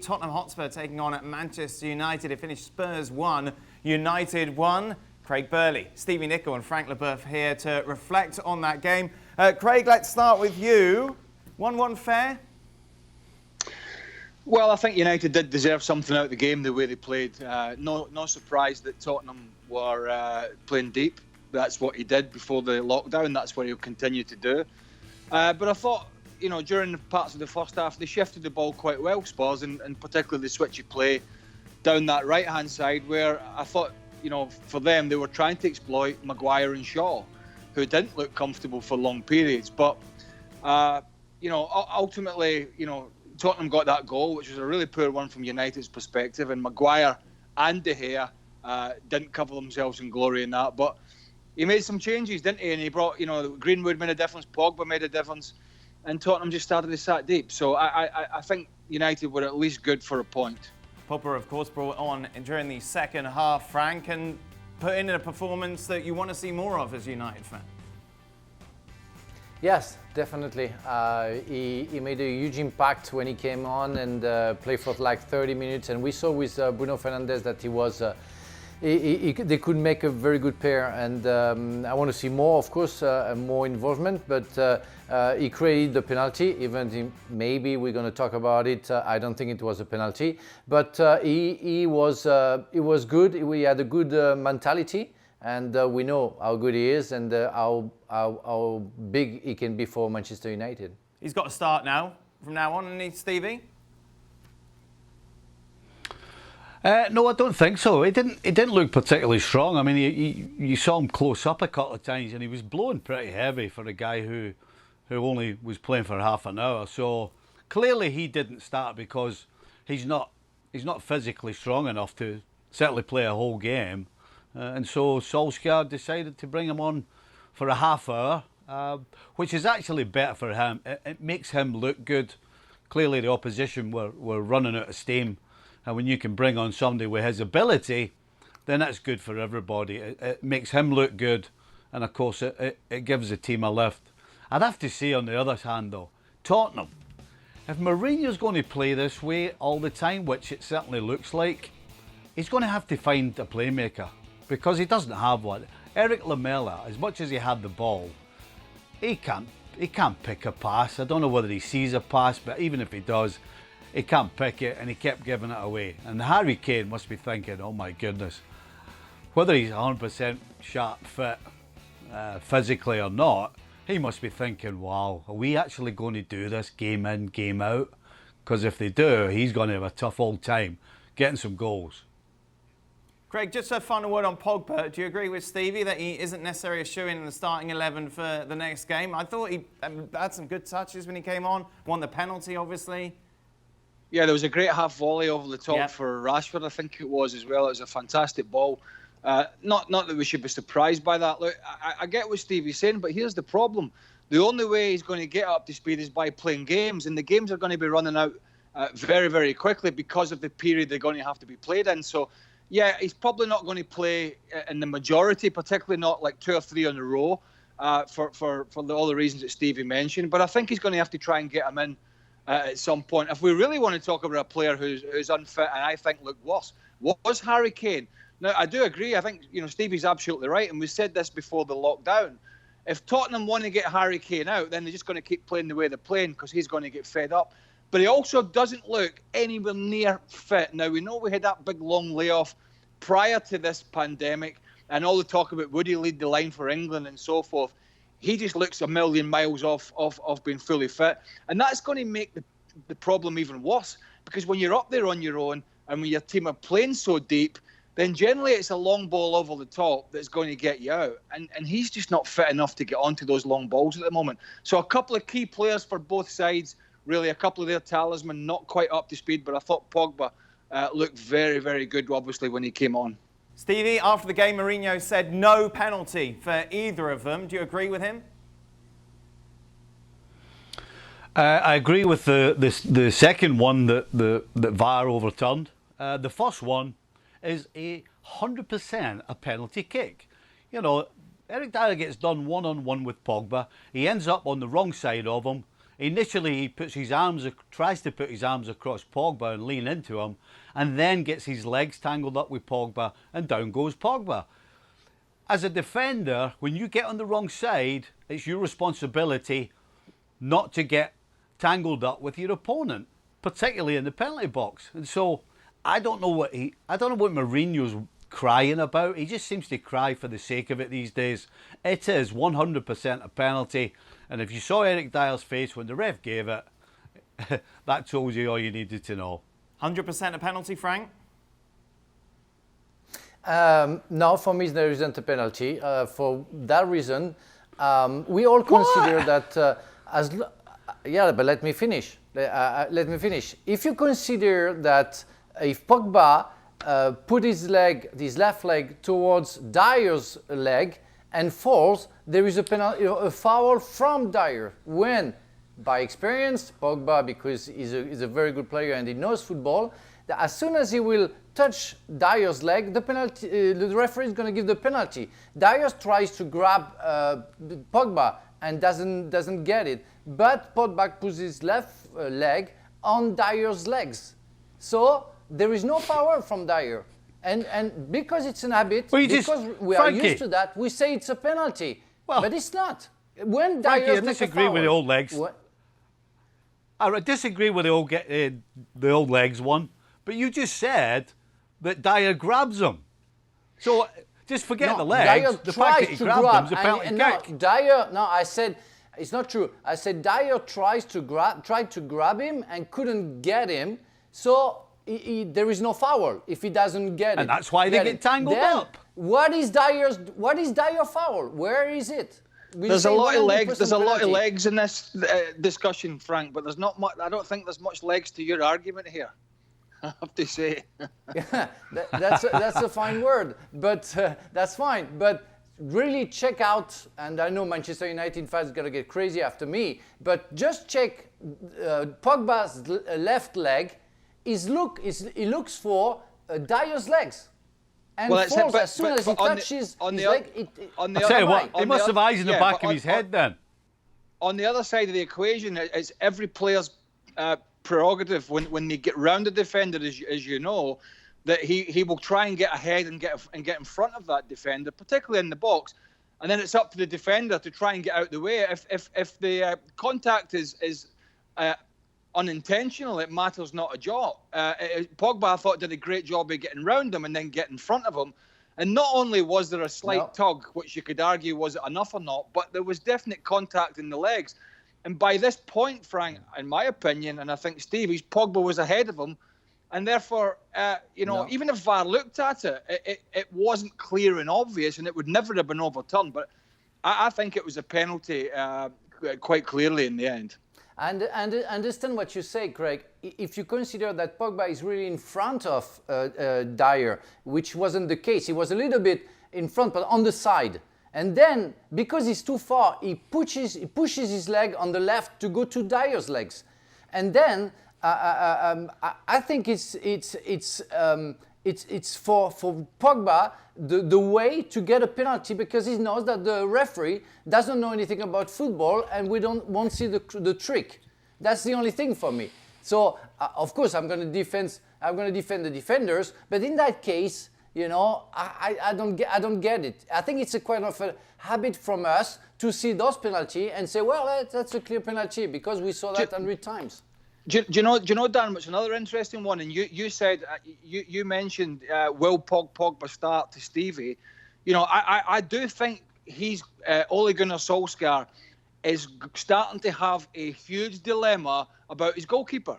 Tottenham Hotspur taking on at Manchester United. It finished Spurs 1, United 1. Craig Burley, Steve Nicol and Frank Leboeuf here to reflect on that game. Craig, let's start with you. 1-1 fair? Well, I think United did deserve something out of the game, the way they played. No surprise that Tottenham were playing deep. That's what he did before the lockdown. That's what he'll continue to do. But I thought, during the parts of the first half, they shifted the ball quite well, Spurs, and particularly the switchy play down that right-hand side, where I thought, for them, they were trying to exploit Maguire and Shaw, who didn't look comfortable for long periods. But, ultimately, Tottenham got that goal, which was a really poor one from United's perspective, and Maguire and De Gea didn't cover themselves in glory in that. But he made some changes, didn't he? And he brought, Greenwood made a difference, Pogba made a difference, and Tottenham just started to sat deep. So I think United were at least good for a point. Pogba, of course, brought on during the second half, Frank, and put in a performance that you want to see more of as a United fan. Yes, definitely. He made a huge impact when he came on and played for like 30 minutes. And we saw with Bruno Fernandes that he was, they could make a very good pair. And I want to see more, of course, more involvement. But he created the penalty. Even maybe we're going to talk about it. I don't think it was a penalty. But he was good. He had a good mentality. And we know how good he is and how big he can be for Manchester United. He's got to start now, from now on, and Stevie? No, I don't think so. He didn't look particularly strong. I mean, you saw him close up a couple of times, and he was blowing pretty heavy for a guy who only was playing for half an hour. So clearly he didn't start because he's not physically strong enough to certainly play a whole game. And so Solskjaer decided to bring him on for a half hour, which is actually better for him. It makes him look good. Clearly the opposition were running out of steam. And when you can bring on somebody with his ability, then that's good for everybody. It makes him look good. And of course, it gives the team a lift. I'd have to say on the other hand though, Tottenham, if Mourinho's going to play this way all the time, which it certainly looks like, he's going to have to find a playmaker. Because he doesn't have one. Eric Lamela, as much as he had the ball, he can't pick a pass. I don't know whether he sees a pass, but even if he does, he can't pick it, and he kept giving it away. And Harry Kane must be thinking, oh my goodness, whether he's 100% sharp fit physically or not, he must be thinking, wow, are we actually going to do this game in, game out? Because if they do, he's going to have a tough old time getting some goals. Craig, just a final word on Pogba. Do you agree with Stevie that he isn't necessarily a shoo-in in the starting 11 for the next game? I thought he had some good touches when he came on. Won the penalty, obviously. Yeah, there was a great half volley over the top for Rashford, I think it was as well. It was a fantastic ball. Not that we should be surprised by that. Look, I get what Stevie's saying, but here's the problem. The only way he's going to get up to speed is by playing games, and the games are going to be running out very, very quickly because of the period they're going to have to be played in. So, yeah, he's probably not going to play in the majority, particularly not like 2 or 3 in a row for all the reasons that Stevie mentioned. But I think he's going to have to try and get him in at some point. If we really want to talk about a player who's unfit and I think looked worse, was Harry Kane. Now, I do agree. I think, Stevie's absolutely right. And we said this before the lockdown. If Tottenham want to get Harry Kane out, then they're just going to keep playing the way they're playing because he's going to get fed up. But he also doesn't look anywhere near fit. Now, we know we had that big long layoff prior to this pandemic and all the talk about would he lead the line for England and so forth. He just looks a million miles off being fully fit. And that's going to make the problem even worse because when you're up there on your own and when your team are playing so deep, then generally it's a long ball over the top that's going to get you out. And he's just not fit enough to get onto those long balls at the moment. So a couple of key players for both sides. Really, a couple of their talisman not quite up to speed, but I thought Pogba looked very, very good, obviously, when he came on. Stevie, after the game, Mourinho said no penalty for either of them. Do you agree with him? I agree with the second one that VAR overturned. The first one is 100% a penalty kick. Eric Dier gets done one-on-one with Pogba. He ends up on the wrong side of him. Initially, he tries to put his arms across Pogba and lean into him, and then gets his legs tangled up with Pogba, and down goes Pogba. As a defender, when you get on the wrong side, it's your responsibility not to get tangled up with your opponent, particularly in the penalty box. And so I don't know what Mourinho's crying about. He just seems to cry for the sake of it these days. It is 100% a penalty, and if you saw Eric Dier's face when the ref gave it, that told you all you needed to know. 100% a penalty, Frank? No, for me there isn't a penalty. For that reason, we all consider that yeah, but let me finish. Let me finish. If you consider that if Pogba put his left leg towards Dier's leg and falls, there is a penalty, a foul from Dier. When, by experience, Pogba, because he's a very good player and he knows football, that as soon as he will touch Dier's leg, the penalty, the referee is going to give the penalty. Dier tries to grab Pogba and doesn't get it, but Pogba puts his left leg on Dier's legs. So there is no foul from Dier. And because it's an habit, because we are used to that, we say it's a penalty. Well, but it's not. When Dier I disagree with the old legs. What? I disagree with the old legs one, but you just said that Dier grabs him. So just forget the legs. Dier the fact that he grabbed him is a penalty kick. I said it's not true. I said Dier tried to grab him and couldn't get him. So there is no foul if he doesn't get it. And that's why they get tangled up. What is Dier's foul? Where is it? There's a lot of legs. There's a lot of legs in this discussion, Frank. But there's not much. I don't think there's much legs to your argument here. I have to say. Yeah, that's a fine word, but that's fine. But really check out, and I know Manchester United fans are gonna get crazy after me, but just check Pogba's left leg. He looks for Dier's legs. And falls as soon as he touches his leg. I'll tell you what, he must have eyes in the back of his head then. On the other side of the equation, it's every player's prerogative when they get round the defender, as you know, that he will try and get ahead and get in front of that defender, particularly in the box. And then it's up to the defender to try and get out the way. If the contact is unintentional, it matters not a jot. Pogba, I thought, did a great job of getting round him and then getting in front of him. And not only was there a slight tug, which you could argue was it enough or not, but there was definite contact in the legs. And by this point, Frank, in my opinion, and I think Stevie's, Pogba was ahead of him. And therefore, even if VAR looked at it, it wasn't clear and obvious, and it would never have been overturned. But I think it was a penalty quite clearly in the end. And understand what you say, Craig. If you consider that Pogba is really in front of Dier, which wasn't the case, he was a little bit in front, but on the side. And then, because he's too far, he pushes his leg on the left to go to Dier's legs. And then I think it's for Pogba the way to get a penalty, because he knows that the referee doesn't know anything about football and won't see the trick. That's the only thing for me. So of course I'm going to defend the defenders, but in that case, I don't get it. I think it's a kind of a habit from us to see those penalty and say, well, that's a clear penalty because we saw that 100 times. Do you know, Dan, what's another interesting one? And you said, you mentioned, will Pogba start to Stevie? I do think Ole Gunnar Solskjaer is starting to have a huge dilemma about his goalkeeper,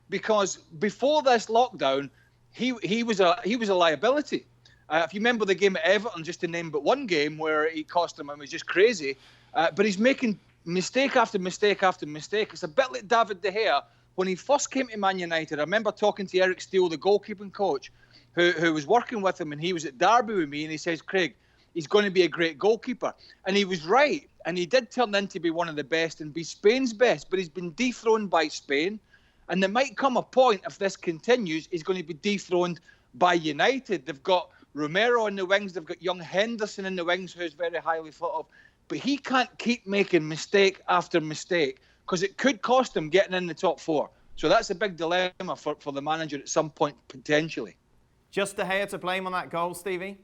because before this lockdown, he was a liability. If you remember the game at Everton, just to name but one game where he cost him and was just crazy, but he's making mistake after mistake after mistake. It's a bit like David de Gea. When he first came to Man United, I remember talking to Eric Dier, the goalkeeping coach, who was working with him, and he was at Derby with me, and he says, Craig, he's going to be a great goalkeeper. And he was right, and he did turn in to be one of the best and be Spain's best, but he's been dethroned by Spain. And there might come a point, if this continues, he's going to be dethroned by United. They've got Romero in the wings, they've got young Henderson in the wings, who's very highly thought of. But he can't keep making mistake after mistake, because it could cost them getting in the top 4. So that's a big dilemma for the manager at some point, potentially. Just De Gea to blame on that goal, Stevie?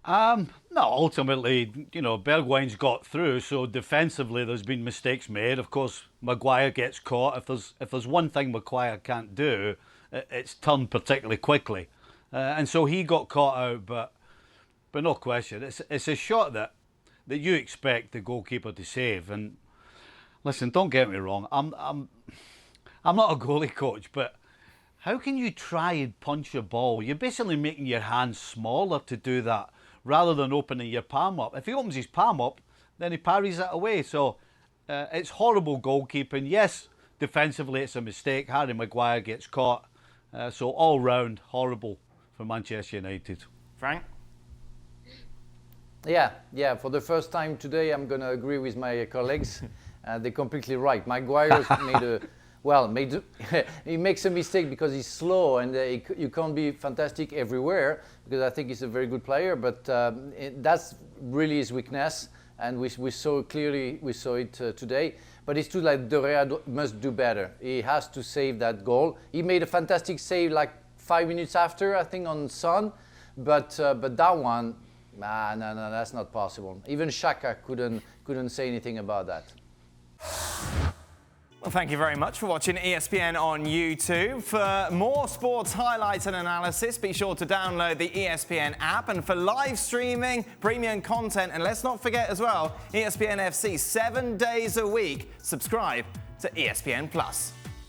No, ultimately, Bergwijn's got through, so defensively there's been mistakes made. Of course, Maguire gets caught. If there's one thing Maguire can't do, it's turn particularly quickly. And so he got caught out, but no question. It's a shot that you expect the goalkeeper to save. And listen, don't get me wrong, I'm not a goalie coach, but how can you try and punch a ball? You're basically making your hands smaller to do that, rather than opening your palm up. If he opens his palm up, then he parries it away. So it's horrible goalkeeping. Yes, defensively it's a mistake. Harry Maguire gets caught. So all round, horrible for Manchester United. Frank? Yeah. For the first time today, I'm going to agree with my colleagues. They're completely right. Maguire's he makes a mistake because he's slow, and you can't be fantastic everywhere, because I think he's a very good player, but that's really his weakness, and we saw it today. But it's true that De Gea must do better. He has to save that goal. He made a fantastic save like 5 minutes after, I think, on Son, but that one, no, that's not possible. Even Xhaka couldn't say anything about that. Well, thank you very much for watching ESPN on YouTube. For more sports highlights and analysis, be sure to download the ESPN app. And for live streaming, premium content, and let's not forget as well, ESPN FC 7 days a week. Subscribe to ESPN+.